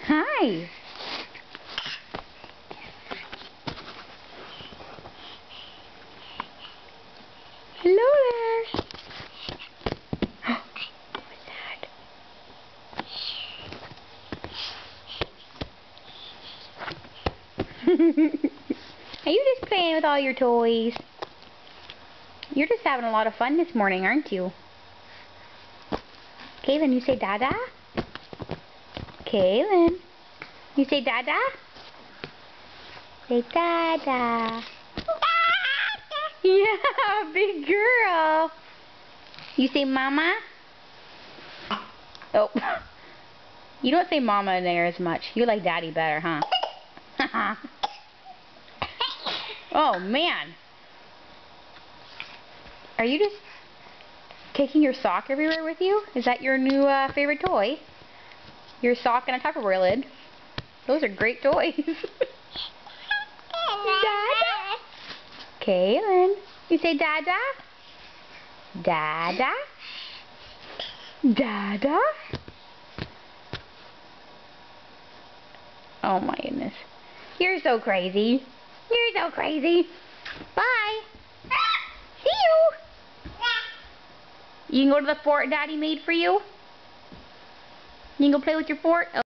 Hi. Hello there. What was that? Are you just playing with all your toys? You're just having a lot of fun this morning, aren't you? Kaylin, you say Dada? Kaylin, you say Dada? Say Dada. Yeah, big girl. You say Mama? Oh. You don't say Mama in there as much. You like Daddy better, huh? Oh, man. Are you just taking your sock everywhere with you? Is that your new favorite toy? Your sock and a Tupperware lid. Those are great toys. Dada? Kaylin, you say Dada? Dada? Dada? Oh my goodness. You're so crazy. You're so crazy. Bye. See you. You can go to the fort Daddy made for you? You can go play with your fort?